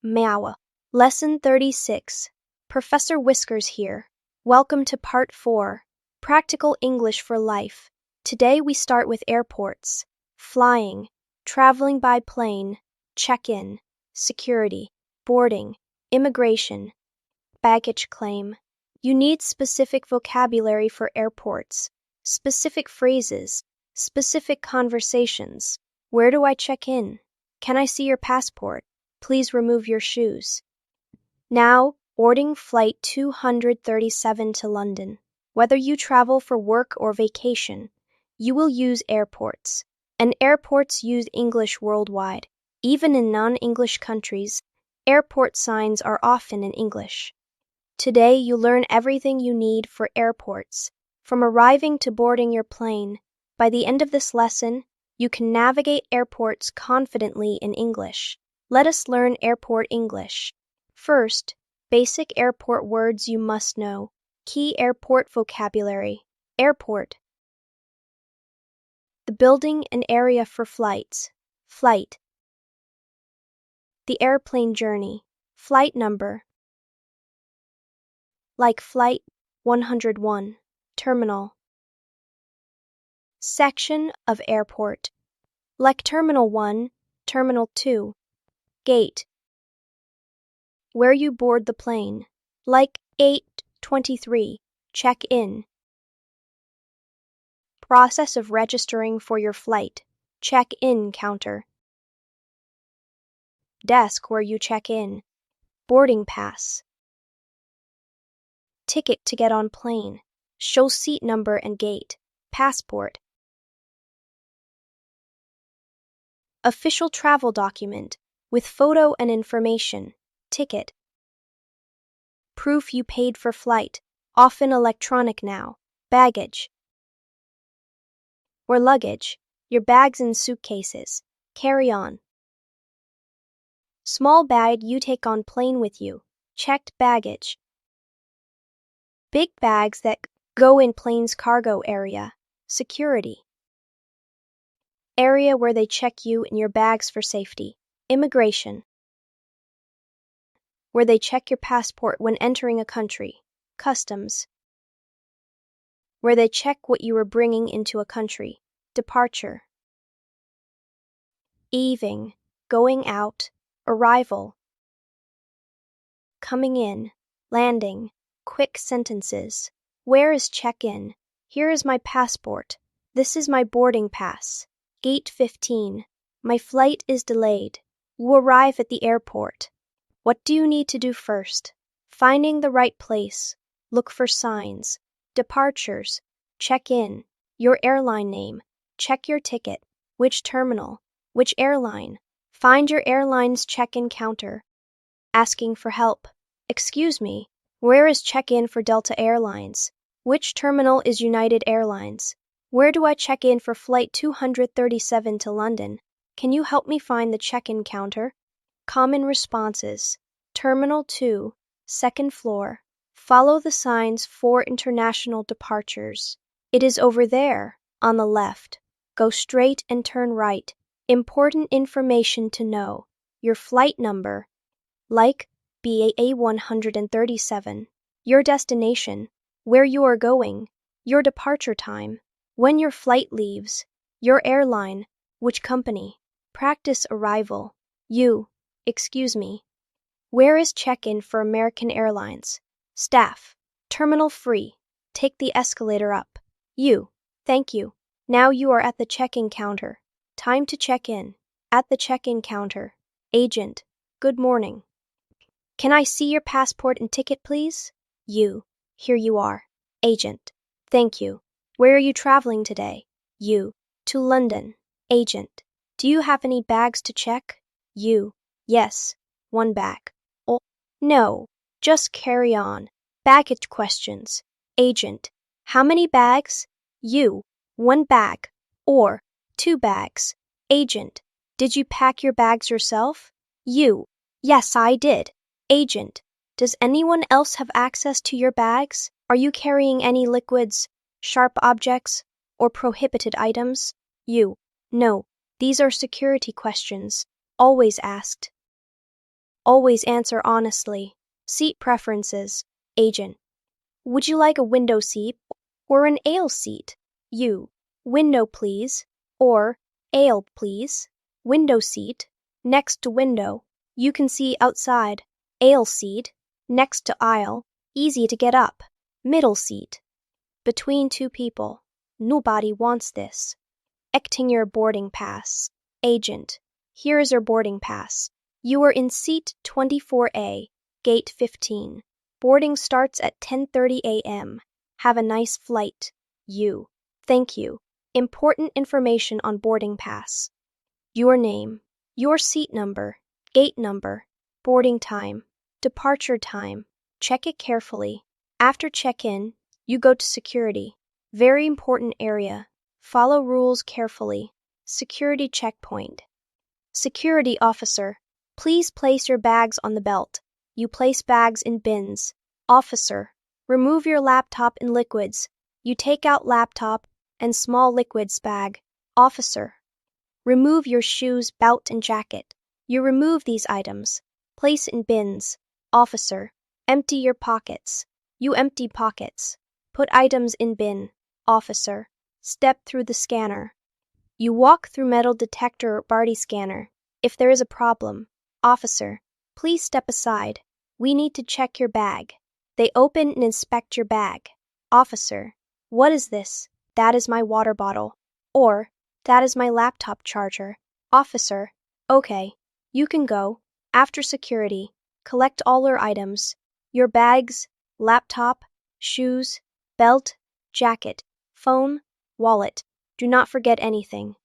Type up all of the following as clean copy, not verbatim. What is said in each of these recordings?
Meow. Lesson 36. Professor Whiskers here. Welcome to Part 4. Practical English for Life. Today we start with airports. Flying, traveling by plane, check-in, security, boarding, immigration, baggage claim. You need specific vocabulary for airports, specific phrases, specific conversations. Where do I check in? Can I see your passport? Please remove your shoes. Now, boarding flight 237 to London. Whether you travel for work or vacation, you will use airports. And airports use English worldwide. Even in non-English countries, airport signs are often in English. Today, you learn everything you need for airports, from arriving to boarding your plane. By the end of this lesson, you can navigate airports confidently in English. Let us learn airport English. First, basic airport words you must know. Key airport vocabulary. Airport. The building and area for flights. Flight. The airplane journey. Flight number. Like Flight 101. Terminal. Section of airport. Like Terminal 1, Terminal 2. Gate. Where you board the plane. Like 823. Check-in. Process of registering for your flight. Check-in counter. Desk where you check in. Boarding pass. Ticket to get on plane. Show seat number and gate. Passport. Official travel document with photo and information. Ticket. Proof you paid for flight, often electronic now. Baggage. Or luggage, your bags and suitcases. Carry on. Small bag you take on plane with you. Checked baggage. Big bags that go in plane's cargo area. Security. Area where they check you and your bags for safety. Immigration. Where they check your passport when entering a country. Customs. Where they check what you are bringing into a country. Departure. Evening, going out, arrival. Coming in, landing, quick sentences. Where is check-in? Here is my passport. This is my boarding pass. Gate 15. My flight is delayed. You arrive at the airport. What do you need to do first? Finding the right place. Look for signs. Departures. Check in. Your airline name. Check your ticket. Which terminal? Which airline? Find your airline's check-in counter. Asking for help. Excuse me, where is check-in for Delta Airlines? Which terminal is United Airlines? Where do I check in for flight 237 to London? Can you help me find the check-in counter? Common responses. Terminal 2, second floor. Follow the signs for international departures. It is over there, on the left. Go straight and turn right. Important information to know. Your flight number. Like BAA 137. Your destination. Where you are going. Your departure time. When your flight leaves. Your airline. Which company. Practice arrival. Excuse me. Where is check-in for American Airlines? Staff. Terminal free. Take the escalator up. Thank you. Now you are at the check-in counter. Time to check in. At the check-in counter. Agent. Good morning. Can I see your passport and ticket, please? Here you are. Agent. Thank you. Where are you traveling today? To London. Agent. Do you have any bags to check? Yes. One bag. Oh, no. Just carry on. Baggage questions. Agent. How many bags? One bag. Or 2 bags. Agent. Did you pack your bags yourself? Yes, I did. Agent. Does anyone else have access to your bags? Are you carrying any liquids, sharp objects, or prohibited items? No. These are security questions, always asked. Always answer honestly. Seat preferences. Agent. Would you like a window seat or an aisle seat? You. Window, please. Or aisle, please. Window seat. Next to window. You can see outside. Aisle seat. Next to aisle. Easy to get up. Middle seat. Between two people. Nobody wants this. Acting your boarding pass. Agent. Here is your boarding pass. You are in seat 24A, gate 15. Boarding starts at 10:30 a.m. Have a nice flight. You. Thank you. Important information on boarding pass. Your name, your seat number, gate number, boarding time, departure time. Check it carefully. After check-in, you go to security. Very important area. Follow rules carefully. Security checkpoint. Security officer, please place your bags on the belt. You place bags in bins. Officer, remove your laptop and liquids. You take out laptop and small liquids bag. Officer, remove your shoes, belt, and jacket. You remove these items. Place in bins. Officer, empty your pockets. You empty pockets. Put items in bin. Officer, step through the scanner. You walk through metal detector or body scanner. If there is a problem, officer, please step aside. We need to check your bag. They open and inspect your bag. Officer, what is this? That is my water bottle. Or, that is my laptop charger. Officer, okay, you can go. After security, collect all your items. Your bags, laptop, shoes, belt, jacket, phone, wallet. Do not forget anything.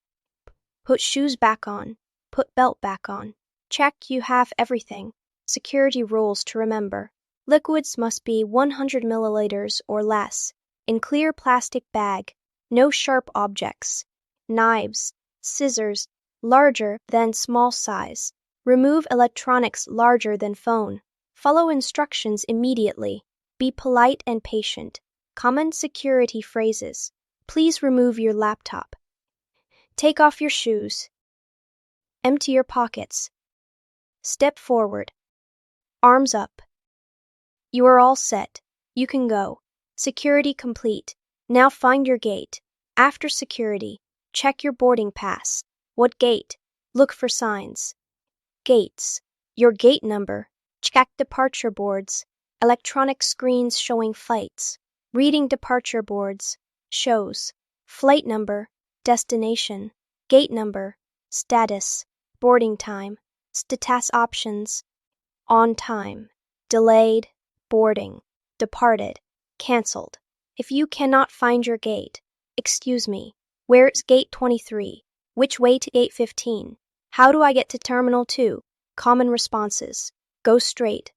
Put shoes back on. Put belt back on. Check you have everything. Security rules to remember. Liquids must be 100 milliliters or less. In clear plastic bag. No sharp objects. Knives, scissors, larger than small size. Remove electronics larger than phone. Follow instructions immediately. Be polite and patient. Common security phrases. Please remove your laptop. Take off your shoes. Empty your pockets. Step forward. Arms up. You are all set. You can go. Security complete. Now find your gate. After security, check your boarding pass. What gate? Look for signs. Gates. Your gate number. Check departure boards. Electronic screens showing flights. Reading departure boards. Shows. Flight number. Destination. Gate number. Status. Boarding time. Status options. On time. Delayed. Boarding. Departed. Cancelled. If you cannot find your gate, excuse me, where is gate 23? Which way to gate 15? How do I get to Terminal 2? Common responses. Go straight.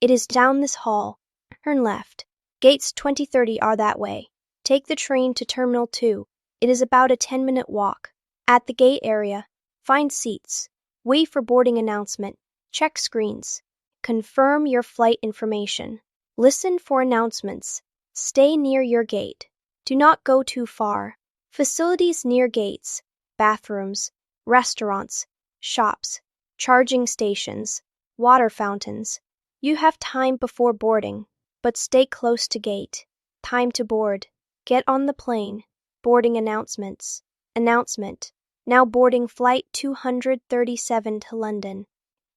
It is down this hall. Turn left. Gates 2030 are that way. Take the train to Terminal 2. It is about a 10-minute walk. At the gate area, find seats. Wait for boarding announcement. Check screens. Confirm your flight information. Listen for announcements. Stay near your gate. Do not go too far. Facilities near gates, bathrooms, restaurants, shops, charging stations, water fountains. You have time before boarding, but stay close to gate. Time to board. Get on the plane. Boarding announcements. Announcement. Now boarding flight 237 to London.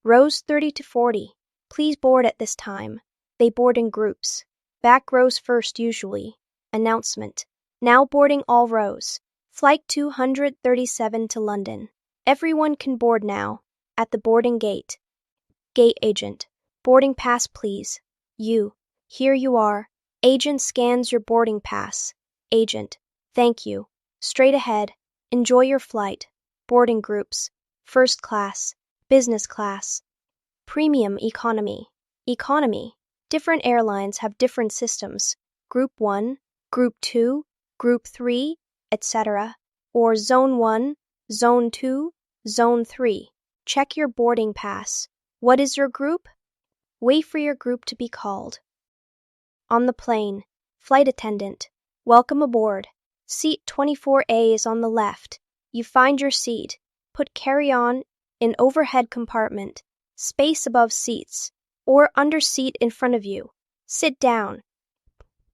Rows 30 to 40. Please board at this time. They board in groups. Back rows first usually. Announcement. Now boarding all rows. Flight 237 to London. Everyone can board now. At the boarding gate. Gate agent. Boarding pass please. You. Here you are. Agent scans your boarding pass. Agent. Thank you. Straight ahead. Enjoy your flight. Boarding groups. First class. Business class. Premium economy. Economy. Different airlines have different systems. Group 1, Group 2, Group 3, etc. Or Zone 1, Zone 2, Zone 3. Check your boarding pass. What is your group? Wait for your group to be called. On the plane. Flight attendant. Welcome aboard. Seat 24A is on the left. You find your seat. Put carry-on in overhead compartment. space above seats, or under seat in front of you. Sit down.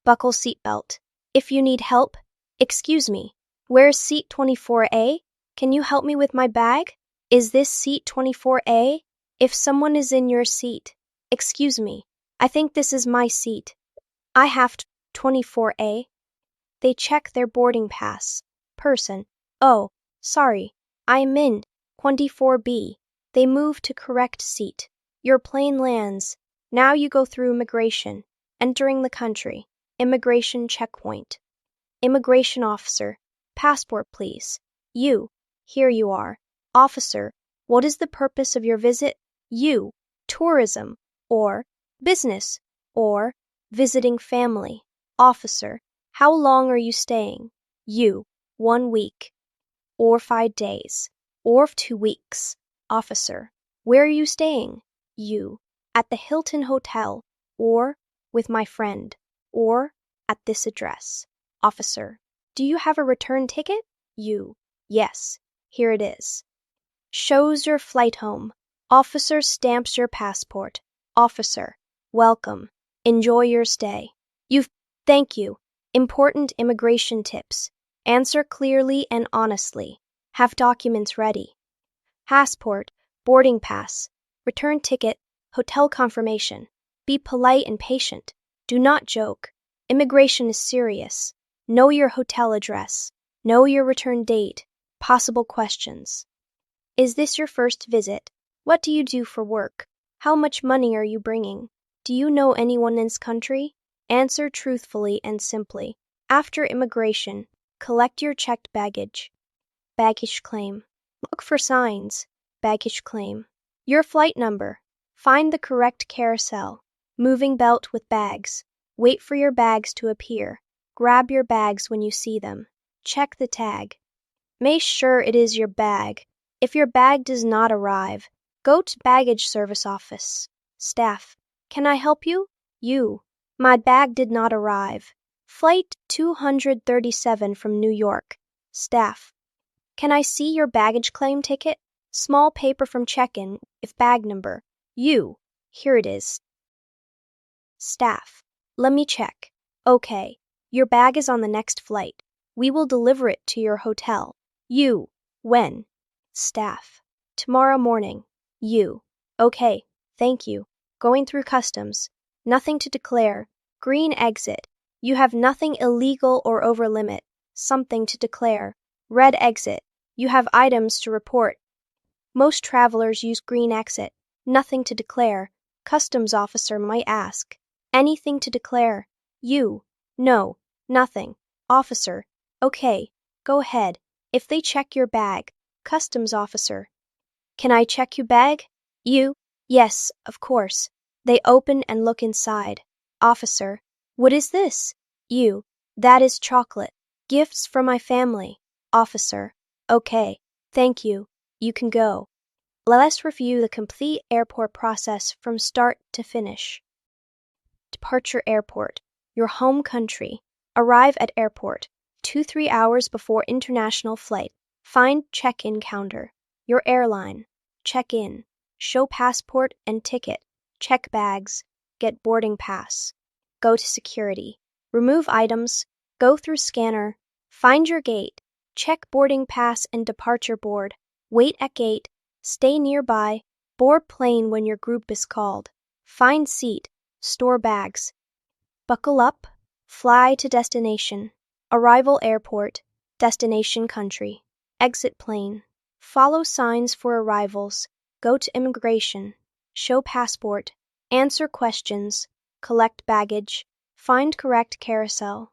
Buckle seatbelt. If you need help, excuse me, where's seat 24A? Can you help me with my bag? Is this seat 24A? If someone is in your seat, excuse me, I think this is my seat. I have 24A. They check their boarding pass. Person. Oh, sorry, I'm in 24B. They move to correct seat. Your plane lands. Now you go through immigration. Entering the country. Immigration checkpoint. Immigration officer. Passport, please. You. Here you are. Officer. What is the purpose of your visit? You. Tourism. Or business. Or visiting family. Officer. How long are you staying? You. 1 week. Or 5 days. Or 2 weeks. Officer. Where are you staying? You. At the Hilton Hotel. Or with my friend. Or at this address. Officer. Do you have a return ticket? You. Yes. Here it is. Shows your flight home. Officer stamps your passport. Officer. Welcome. Enjoy your stay. Thank you. Important immigration tips. Answer clearly and honestly. Have documents ready. Passport, boarding pass, return ticket, hotel confirmation. Be polite and patient. Do not joke. Immigration is serious. Know your hotel address. Know your return date. Possible questions. Is this your first visit? What do you do for work? How much money are you bringing? Do you know anyone in this country? Answer truthfully and simply. After immigration, collect your checked baggage. Baggage claim. Look for signs. Baggage claim. Your flight number. Find the correct carousel. Moving belt with bags. Wait for your bags to appear. Grab your bags when you see them. Check the tag. Make sure it is your bag. If your bag does not arrive, go to baggage service office. Staff. Can I help you? You. My bag did not arrive. Flight 237 from New York. Staff. Can I see your baggage claim ticket? Small paper from check-in if bag number. You. Here it is. Staff. Let me check. Okay. Your bag is on the next flight. We will deliver it to your hotel. You. When? Staff. Tomorrow morning. You. Okay. Thank you. Going through customs. Nothing to declare. Green exit. You have nothing illegal or over limit. Something to declare. Red exit. You have items to report. Most travelers use green exit. Nothing to declare. Customs officer might ask. Anything to declare? You. No. Nothing. Officer. Okay. Go ahead. If they check your bag. Customs officer. Can I check your bag? You. Yes, of course. They open and look inside. Officer. What is this? You. That is chocolate. Gifts for my family. Officer. Okay. Thank you. You can go. Let us review the complete airport process from start to finish. Departure airport. Your home country. Arrive at airport 2-3 hours before international flight. Find check-in counter. Your airline. Check in. Show passport and ticket. Check bags. Get boarding pass. Go to security. Remove items. Go through scanner. Find your gate. Check boarding pass and departure board. Wait at gate. Stay nearby. Board plane when your group is called. Find seat. Store bags. Buckle up. Fly to destination. Arrival airport. Destination country. Exit plane. Follow signs for arrivals. Go to immigration. Show passport. Answer questions. Collect baggage. Find correct carousel.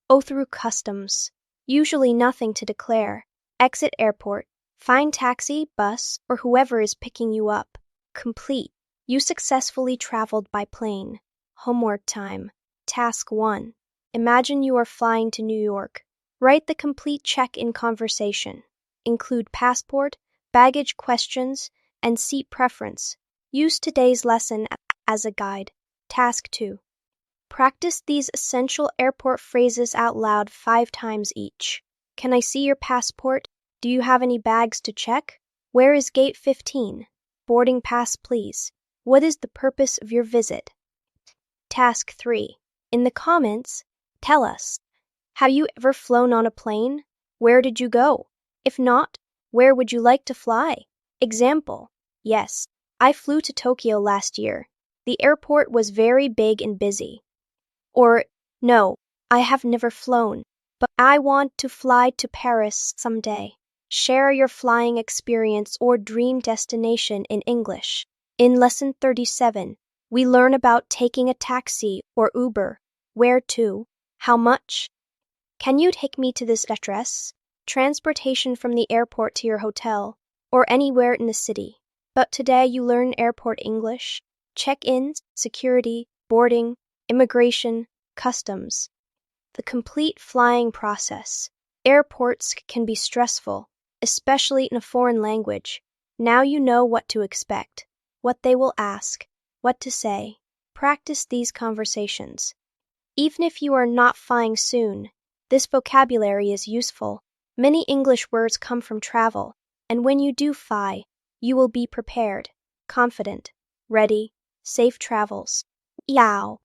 Go through customs. Usually nothing to declare. Exit airport. Find taxi, bus, or whoever is picking you up. Complete. You successfully traveled by plane. Homework time. Task 1. Imagine you are flying to New York. Write the complete check-in conversation. Include passport, baggage questions, and seat preference. Use today's lesson as a guide. Task 2. Practice these essential airport phrases out loud 5 times each. Can I see your passport? Do you have any bags to check? Where is gate 15? Boarding pass, please. What is the purpose of your visit? Task 3. In the comments, tell us. Have you ever flown on a plane? Where did you go? If not, where would you like to fly? Example: yes, I flew to Tokyo last year. The airport was very big and busy. Or, no, I have never flown, but I want to fly to Paris someday. Share your flying experience or dream destination in English. In Lesson 37, we learn about taking a taxi or Uber. Where to? How much? Can you take me to this address? Transportation from the airport to your hotel, or anywhere in the city. But today you learn airport English, check-ins, security, boarding, immigration, customs. The complete flying process. Airports can be stressful, especially in a foreign language. Now you know what to expect, what they will ask, what to say. Practice these conversations. Even if you are not flying soon, this vocabulary is useful. Many English words come from travel, and when you do fly, you will be prepared, confident, ready. Safe travels. Yao.